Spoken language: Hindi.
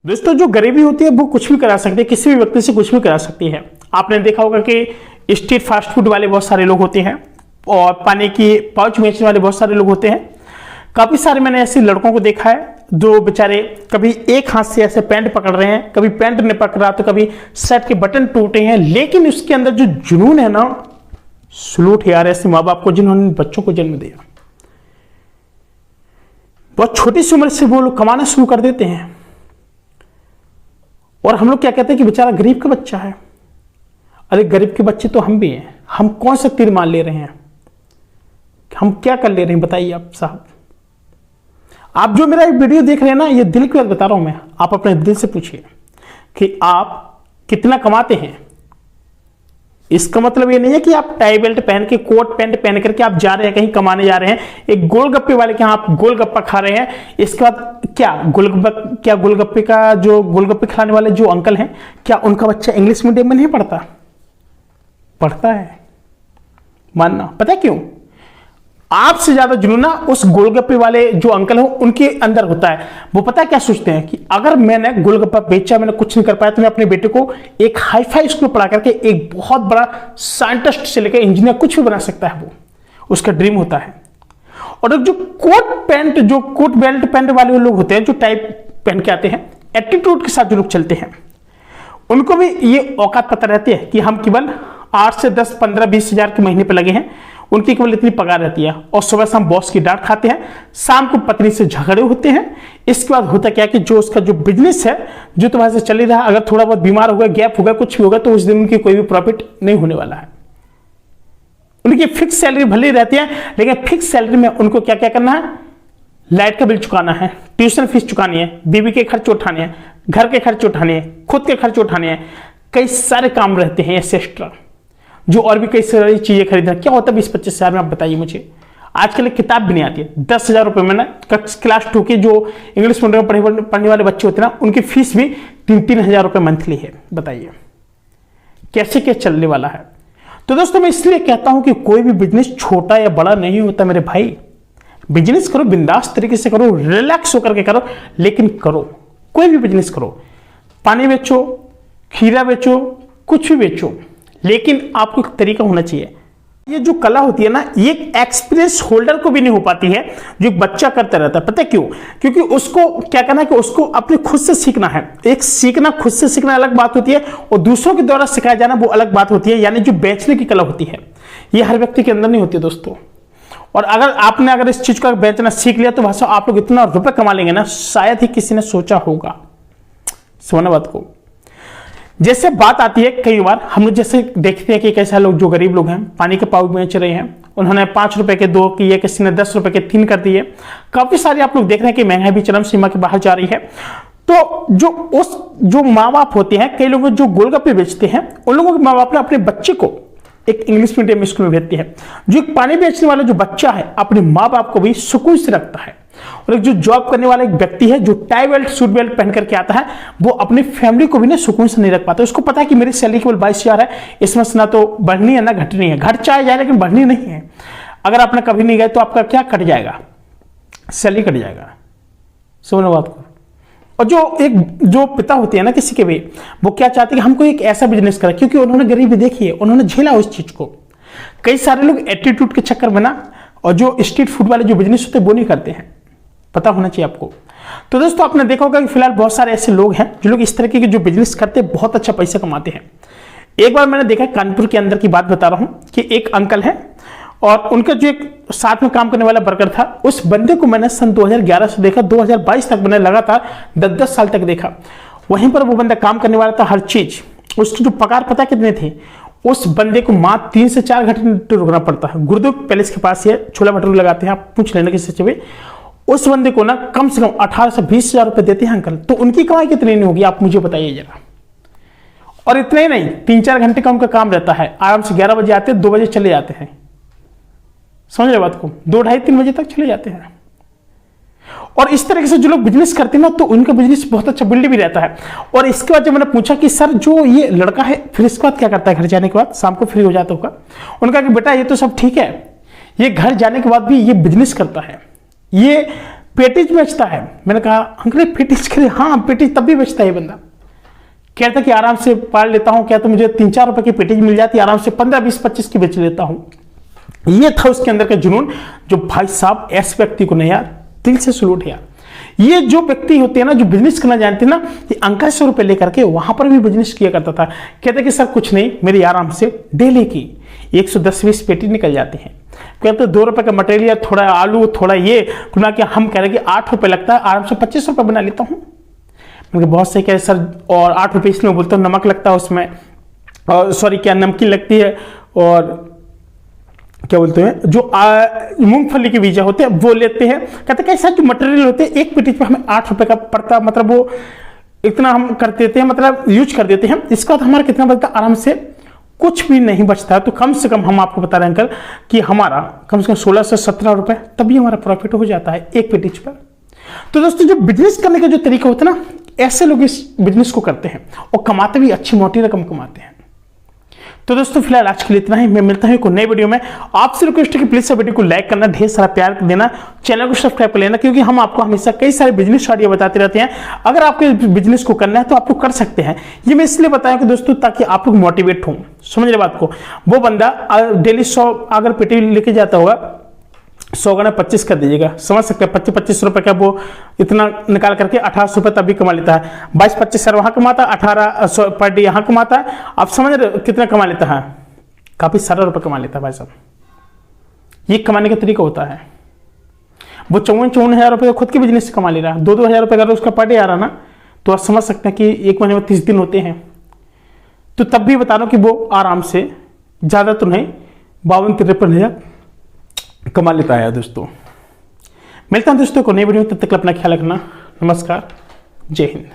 दोस्तों, जो गरीबी होती है वो कुछ भी करा सकती है, किसी भी व्यक्ति से कुछ भी करा सकती है। आपने देखा होगा कि स्ट्रीट फास्ट फूड वाले बहुत सारे लोग होते हैं और पानी की पाउच बेचने वाले बहुत सारे लोग होते हैं। काफी सारे मैंने ऐसे लड़कों को देखा है जो बेचारे कभी एक हाथ से ऐसे पैंट पकड़ रहे हैं, कभी पैंट नहीं पकड़ा तो कभी शर्ट के बटन टूटे हैं, लेकिन उसके अंदर जो जुनून है ना, सलूट है यार ऐसे माँ बाप को जिन्होंने बच्चों को जन्म दिया। बहुत छोटी सी उम्र से वो लोग कमाना शुरू कर देते हैं और हम लोग क्या कहते हैं कि बेचारा गरीब का बच्चा है। अरे गरीब के बच्चे तो हम भी हैं। हम कौन सा तीर मार ले रहे हैं, हम क्या कर ले रहे हैं बताइए आप साहब। आप जो मेरा एक वीडियो देख रहे हैं ना, ये दिल की बात बता रहा हूं मैं। आप अपने दिल से पूछिए कि आप कितना कमाते हैं। इसका मतलब ये नहीं है कि आप टाई बेल्ट पहन के कोट पैंट पहन करके आप जा रहे हैं कहीं कमाने जा रहे हैं, एक गोलगप्पे वाले के यहाँ आप गोलगप्पा खा रहे हैं। इसके बाद क्या गोलगप्पे का जो गोलगप्पे खिलाने वाले जो अंकल हैं, क्या उनका बच्चा इंग्लिश मीडियम में नहीं पढ़ता? पढ़ता है, मानना। पता है क्यों? आपसे ज्यादा जुनून ना उस गोलगप्पे वाले जो अंकल हो उनके अंदर होता है। वो पता है क्या सोचते हैं कि अगर मैंने गोलगप्पा बेचा, मैंने कुछ नहीं कर पाया, तो मैं अपने बेटे को एक हाई फाई स्कूल पढ़ा करके एक बहुत बड़ा साइंटिस्ट से लेकर इंजीनियर कुछ भी बना सकता है। वो उसका ड्रीम होता है। और जो कोट बेल्ट पैंट वाले लोग होते हैं, जो टाइप पहन के आते हैं, एटीट्यूड के साथ जो लोग चलते हैं, उनको भी ये औकात पता रहती है कि हम केवल 8 से 10, 15, 20 हजार के महीने पर लगे हैं। उनकी केवल इतनी पगार रहती है और सुबह शाम बॉस की डांट खाते हैं, शाम को पत्नी से झगड़े होते हैं। इसके बाद होता क्या है कि जो उसका जो बिजनेस है जो तुम्हारे से चल ही रहा, अगर थोड़ा बहुत बीमार हो गया, गैप हो गया, कुछ भी होगा, तो उस दिन उनकी कोई भी प्रॉफिट नहीं होने वाला है। उनकी फिक्स सैलरी भले रहती है, लेकिन फिक्स सैलरी में उनको क्या क्या करना है? लाइट का बिल चुकाना है, ट्यूशन फीस चुकानी है, बीवी के खर्च उठाने हैं, घर के खर्च उठाने हैं, खुद के खर्च उठाने हैं, कई सारे काम रहते हैं ऐसे एक्स्ट्रा, जो और भी कई सारी चीजें खरीदना। क्या होता है 20-25 हजार में? आप बताइए मुझे। आजकल एक किताब भी नहीं आती है। 10,000 रुपए में ना क्लास 2 के जो इंग्लिश मीडियम में पढ़ने वाले बच्चे होते हैं ना, उनकी फीस भी 3-3 हजार रुपए मंथली है। बताइए कैसे क्या चलने वाला है। तो दोस्तों, मैं इसलिए कहता हूं कि कोई भी बिजनेस छोटा या बड़ा नहीं होता मेरे भाई। बिजनेस करो, बिंदास तरीके से करो, रिलैक्स होकर के करो, लेकिन करो। कोई भी बिजनेस करो, पानी बेचो, खीरा बेचो, कुछ भी बेचो, लेकिन आपको एक तरीका होना चाहिए। ये जो कला होती है ना, ये एक्सपीरियंस होल्डर को भी नहीं हो पाती है, जो एक बच्चा करता रहता है। पता है क्यों? क्योंकि उसको क्या करना है कि उसको अपने खुद से सीखना है। एक सीखना, खुद से सीखना अलग बात होती है और दूसरों के द्वारा सिखाया जाना वो अलग बात होती है। यानी जो बेचने की कला होती है, ये हर व्यक्ति के अंदर नहीं होती दोस्तों। और अगर इस चीज का बेचना सीख लिया तो भाषा आप लोग इतना रुपए कमा लेंगे ना, शायद ही किसी ने सोचा होगा। सोना बात को जैसे बात आती है, कई बार हम लोग जैसे देखते हैं कि कैसे लोग, जो गरीब लोग हैं, पानी के पाउच बेच रहे हैं, उन्होंने 5 रुपए के 2 किए, किसी ने 10 रुपए के 3 कर दिए। काफी सारे आप लोग देख रहे हैं कि महंगाई भी चरम सीमा के बाहर जा रही है। तो जो माँ बाप होते हैं, कई लोग जो गोलगप्पे बेचते हैं, उन लोगों के माँ बाप ने अपने बच्चे को एक इंग्लिश मीडियम स्कूल में भेजते हैं। जो एक पानी बेचने वाला जो बच्चा है, अपने माँ बाप को भी सुकून से रखता है। और एक जो जॉब करने वाला एक व्यक्ति है, जो टाई बेल्ट सूट बेल्ट पहन करके आता है, वो अपनी फैमिली को भी ना सुकून से नहीं रख पाता। उसको पता है कि मेरी सैलरी केवल 22,000 है, इसमें से ना तो बढ़नी है ना घटनी है। घट चाहे जाए लेकिन बढ़नी नहीं है। अगर आपने कभी नहीं गए तो आपका क्या कट जाएगा? सैलरी कट जाएगा। समझो बात को। और जो पिता होते हैं ना किसी के भी, वो क्या चाहते हैं कि हमको एक ऐसा बिजनेस करें, क्योंकि उन्होंने गरीबी देखी है, उन्होंने झेला उस चीज को। कई सारे लोग एटीट्यूड के चक्कर में ना, और जो स्ट्रीट फूड वाले जो बिजनेस होते हैं वो नहीं करते हैं। पता होना चाहिए आपको। तो दोस्तों, आपने देखा होगा कि फिलहाल बहुत सारे ऐसे लोग हैं जो लोग इस तरीके के जो बिजनेस करते हैं, बहुत अच्छा पैसा कमाते हैं। एक बार मैंने देखा, कानपुर के अंदर की बात बता रहा हूं, कि एक अंकल है और उनका जो एक साथ में काम करने वाला वर्कर था, उस बंदे को मैंने सन 2011 से देखा, 2022 तक मैंने लगातार 10-10 साल तक देखा। वहीं पर वो बंदा काम करने वाला था, हर चीज। उसकी जो पगार पता कितने थे? उस बंदे को मात्र 3 से 4 घंटे रुकना पड़ता है। गुरुद्वारा पैलेस के पास है, छोला भटूरे लगाते हैं, आप पूछ लेना किसी से। उस बंदे को ना कम से कम 18 से 20 हजार रुपए देते हैं अंकल। तो उनकी कमाई कितनी नहीं होगी, आप मुझे बताइए जरा। और इतना ही नहीं, 3-4 घंटे का उनका काम रहता है। आराम से 11 बजे आते हैं, 2 बजे चले जाते हैं। समझ रहे बात को? 2, 2:30, 3 बजे तक चले जाते हैं। और इस तरीके से जो लोग बिजनेस करते हैं ना, तो उनका बिजनेस बहुत अच्छा बिल्ड भी रहता है। और इसके बाद जब मैंने पूछा कि सर, जो ये लड़का है फिर इसके बाद क्या करता है? घर जाने के बाद शाम को फ्री हो जाता होगा। उनका कि बेटा ये तो सब ठीक है, ये घर जाने के बाद भी ये बिजनेस करता है। ये पेटीज बेचता है। मैंने कहा अंकल पेटीज के लिए? हाँ पेटीज तब भी बेचता है बंदा। कहता कि आराम से पाल लेता हूँ, क्या तो मुझे 3-4 रुपए की पेटीज मिल जाती है, आराम से 15-20-25 की बेच लेता हूँ। ये था उसके अंदर का जुनून, जो भाई साहब ऐसे व्यक्ति को नहीं यार, दिल से सलूट है यार। ये जो व्यक्ति होते हैं ना, जो बिजनेस करना जानते हैं ना, ये अंकल 100 रुपए लेकर के वहां पर भी बिजनेस किया करता था। कहते कि सर कुछ नहीं, मेरी आराम से डेली की 110-20 पेटी निकल जाती हैं। कहते 2 रुपए का मटेरियल, थोड़ा आलू, थोड़ा ये खुला के हम कह रहे कि 8 रुपए लगता है, आराम से 25 रुपए बना लेता हूँ। मैंने बहुत सही कह सर, और 8 रुपए इसमें बोलता हूँ नमक लगता है उसमें, और सॉरी क्या नमकीन लगती है, और क्या बोलते हैं जो मूंगफली के बीज होते हैं वो लेते हैं। कहते हैं ऐसा जो मटेरियल होते हैं एक पेटी पे हमें 8 रुपए का पड़ता, मतलब वो इतना हम कर देते हैं, मतलब यूज कर देते हैं। इसका तो हमारा कितना बचता, आराम से कुछ भी नहीं बचता है। तो कम से कम हम आपको बता रहे हैं अंकल कि हमारा कम से कम 16 से 17 रुपए तभी हमारा प्रॉफिट हो जाता है एक पेटीज पर। तो दोस्तों जो बिजनेस करने का जो तरीका होता है ना, ऐसे लोग इस बिजनेस को करते हैं और कमाते भी अच्छी मोटी रकम कमाते हैं। तो दोस्तों फिलहाल आज के लिए इतना ही, मैं मिलता हूं एक नई वीडियो में। आपसे रिक्वेस्ट है कि प्लीज वीडियो को लाइक करना, ढेर सारा प्यार देना, चैनल को सब्सक्राइब कर लेना, क्योंकि हम आपको हमेशा कई सारे बिजनेस आइडिया बताते रहते हैं। अगर आपके बिजनेस को करना है तो आप लोग कर सकते हैं। ये मैं इसलिए बताया कि दोस्तों ताकि आप लोग मोटिवेट हो, समझ रहे बात को। वो बंदा डेली 100 अगर पेटी लेके जाता होगा, 100 गुना 25 कर दीजिएगा, समझ सकते हैं 25-25 रुपए का वो इतना निकाल करके 1800 रुपए तभी कमा लेता है। 22-25 सर वहां कमाता है, 1800 पर डे यहाँ कमाता है। आप समझ रहे कितना कमा लेता है, काफी सारा रुपए कमा लेता है भाई साहब। ये कमाने का तरीका होता है। वो 54 हजार रुपए खुद के बिजनेस से कमा ले रहा है। 2-2 हजार रुपए अगर उसका पर डे आ रहा ना, तो आप समझ सकते हैं कि एक महीने में 30 दिन होते हैं। तो तब भी बता रहा हूं कि वो आराम से, ज्यादा तो नहीं, 52-53 हजार कमा लेता है दोस्तों। मिलता हूं दोस्तों को नई वीडियो में, तब तक अपना ख्याल रखना। नमस्कार, जय हिंद।